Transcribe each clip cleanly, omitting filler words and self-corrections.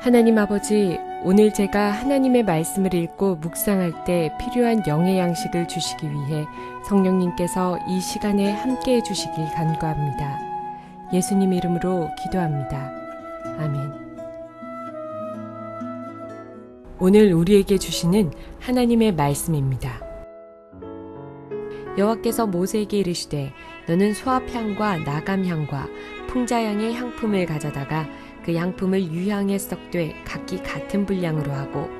하나님 아버지, 오늘 제가 하나님의 말씀을 읽고 묵상할 때 필요한 영의 양식을 주시기 위해 성령님께서 이 시간에 함께해 주시길 간구합니다. 예수님 이름으로 기도합니다. 아멘. 오늘 우리에게 주시는 하나님의 말씀입니다. 여호와께서 모세에게 이르시되 너는 소합향과 나감향과 풍자향의 향품을 가져다가 그 향품을 유향에 썩되 각기 같은 분량으로 하고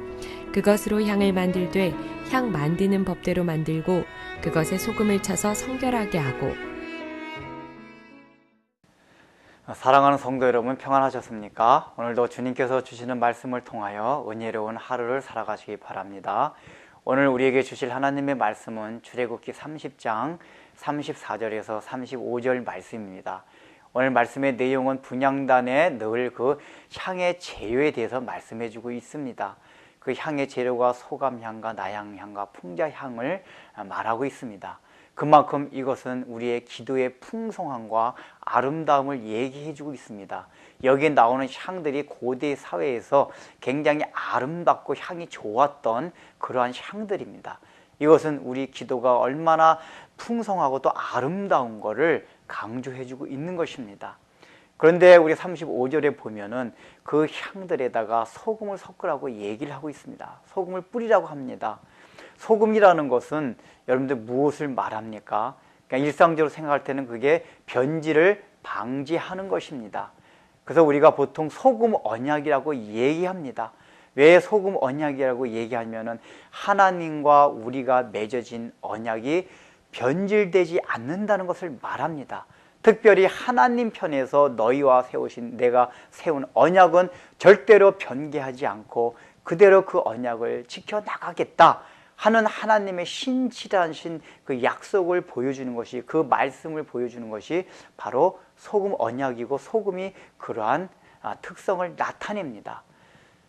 그것으로 향을 만들되 향 만드는 법대로 만들고 그것에 소금을 쳐서 성결하게 하고. 사랑하는 성도 여러분, 평안하셨습니까? 오늘도 주님께서 주시는 말씀을 통하여 은혜로운 하루를 살아가시기 바랍니다. 오늘 우리에게 주실 하나님의 말씀은 출애굽기 30장 34절에서 35절 말씀입니다. 오늘 말씀의 내용은 분향단에 넣을 그 향의 재료에 대해서 말씀해 주고 있습니다. 그 향의 재료가 소감향과 나향향과 풍자향을 말하고 있습니다. 그만큼 이것은 우리의 기도의 풍성함과 아름다움을 얘기해 주고 있습니다. 여기에 나오는 향들이 고대 사회에서 굉장히 아름답고 향이 좋았던 그러한 향들입니다. 이것은 우리 기도가 얼마나 풍성하고 또 아름다운 것을 강조해 주고 있는 것입니다. 그런데 우리 35절에 보면은 그 향들에다가 소금을 섞으라고 얘기를 하고 있습니다. 소금을 뿌리라고 합니다. 소금이라는 것은 여러분들 무엇을 말합니까? 그러니까 일상적으로 생각할 때는 그게 변질을 방지하는 것입니다. 그래서 우리가 보통 소금 언약이라고 얘기합니다. 왜 소금 언약이라고 얘기하면은 하나님과 우리가 맺어진 언약이 변질되지 않는다는 것을 말합니다. 특별히 하나님 편에서 너희와 세우신 내가 세운 언약은 절대로 변개하지 않고 그대로 그 언약을 지켜나가겠다 하는 하나님의 신실하신 그 약속을 보여주는 것이, 그 말씀을 보여주는 것이 바로 소금 언약이고, 소금이 그러한 특성을 나타냅니다.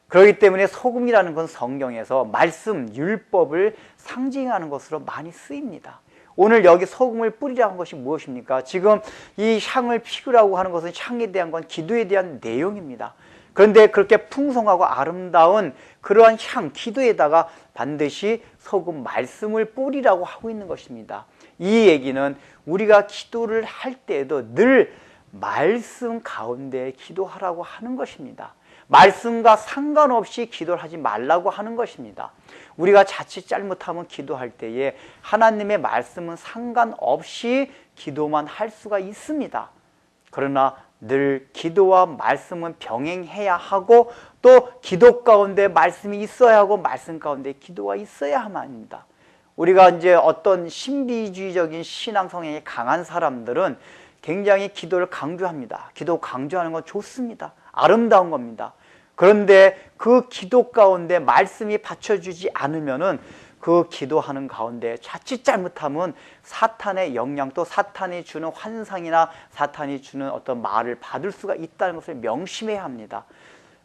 그렇기 때문에 소금이라는 건 성경에서 말씀, 율법을 상징하는 것으로 많이 쓰입니다. 오늘 여기 소금을 뿌리라는 것이 무엇입니까? 지금 이 향을 피우라고 하는 것은 향에 대한 건 기도에 대한 내용입니다. 그런데 그렇게 풍성하고 아름다운 그러한 향, 기도에다가 반드시 소금 말씀을 뿌리라고 하고 있는 것입니다. 이 얘기는 우리가 기도를 할 때에도 늘 말씀 가운데 기도하라고 하는 것입니다. 말씀과 상관없이 기도를 하지 말라고 하는 것입니다. 우리가 자칫 잘못하면 기도할 때에 하나님의 말씀은 상관없이 기도만 할 수가 있습니다. 그러나 늘 기도와 말씀은 병행해야 하고, 또 기도 가운데 말씀이 있어야 하고 말씀 가운데 기도가 있어야 합니다. 우리가 이제 어떤 신비주의적인 신앙 성향이 강한 사람들은 굉장히 기도를 강조합니다. 기도 강조하는 건 좋습니다. 아름다운 겁니다. 그런데 그 기도 가운데 말씀이 받쳐주지 않으면은 그 기도하는 가운데 자칫 잘못하면 사탄의 영향, 또 사탄이 주는 환상이나 사탄이 주는 어떤 말을 받을 수가 있다는 것을 명심해야 합니다.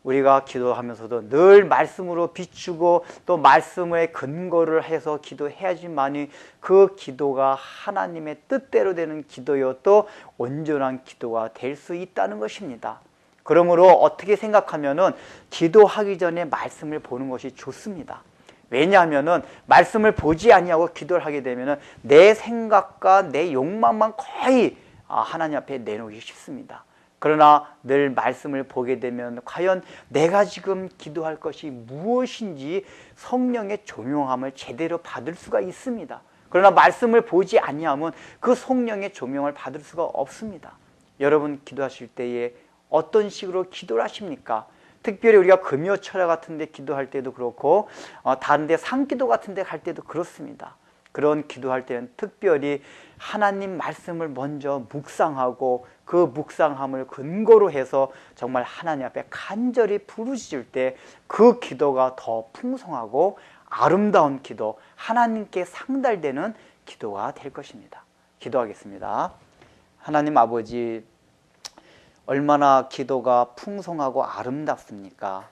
우리가 기도하면서도 늘 말씀으로 비추고 또 말씀의 근거를 해서 기도해야지만이 그 기도가 하나님의 뜻대로 되는 기도요, 또 온전한 기도가 될 수 있다는 것입니다. 그러므로 어떻게 생각하면은 기도하기 전에 말씀을 보는 것이 좋습니다. 왜냐하면은 말씀을 보지 아니하고 기도를 하게 되면은 내 생각과 내 욕망만 거의 하나님 앞에 내놓기 쉽습니다. 그러나 늘 말씀을 보게 되면 과연 내가 지금 기도할 것이 무엇인지 성령의 조명함을 제대로 받을 수가 있습니다. 그러나 말씀을 보지 아니하면 그 성령의 조명을 받을 수가 없습니다. 여러분 기도하실 때에 어떤 식으로 기도를 하십니까? 특별히 우리가 금요철야 같은 데 기도할 때도 그렇고 다른 데 상기도 같은 데 갈 때도 그렇습니다. 그런 기도할 때는 특별히 하나님 말씀을 먼저 묵상하고 그 묵상함을 근거로 해서 정말 하나님 앞에 간절히 부르짖을 때 그 기도가 더 풍성하고 아름다운 기도, 하나님께 상달되는 기도가 될 것입니다. 기도하겠습니다. 하나님 아버지, 얼마나 기도가 풍성하고 아름답습니까?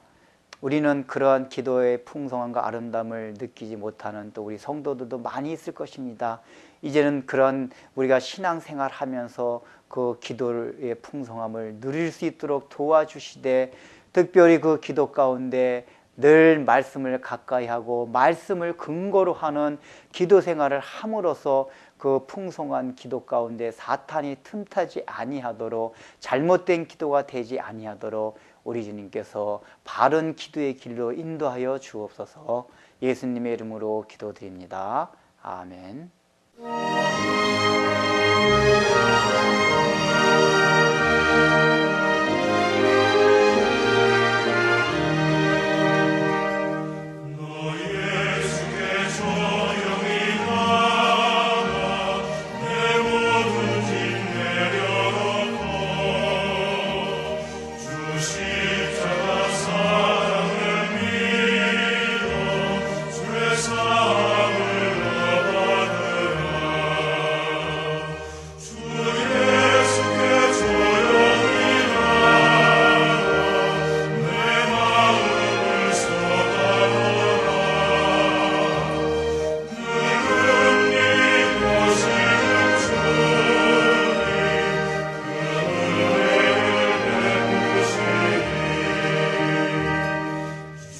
우리는 그러한 기도의 풍성함과 아름다움을 느끼지 못하는 또 우리 성도들도 많이 있을 것입니다. 이제는 그런 우리가 신앙생활 하면서 그 기도의 풍성함을 누릴 수 있도록 도와주시되, 특별히 그 기도 가운데 늘 말씀을 가까이 하고 말씀을 근거로 하는 기도 생활을 함으로써 그 풍성한 기도 가운데 사탄이 틈타지 아니하도록, 잘못된 기도가 되지 아니하도록 우리 주님께서 바른 기도의 길로 인도하여 주옵소서. 예수님의 이름으로 기도드립니다. 아멘.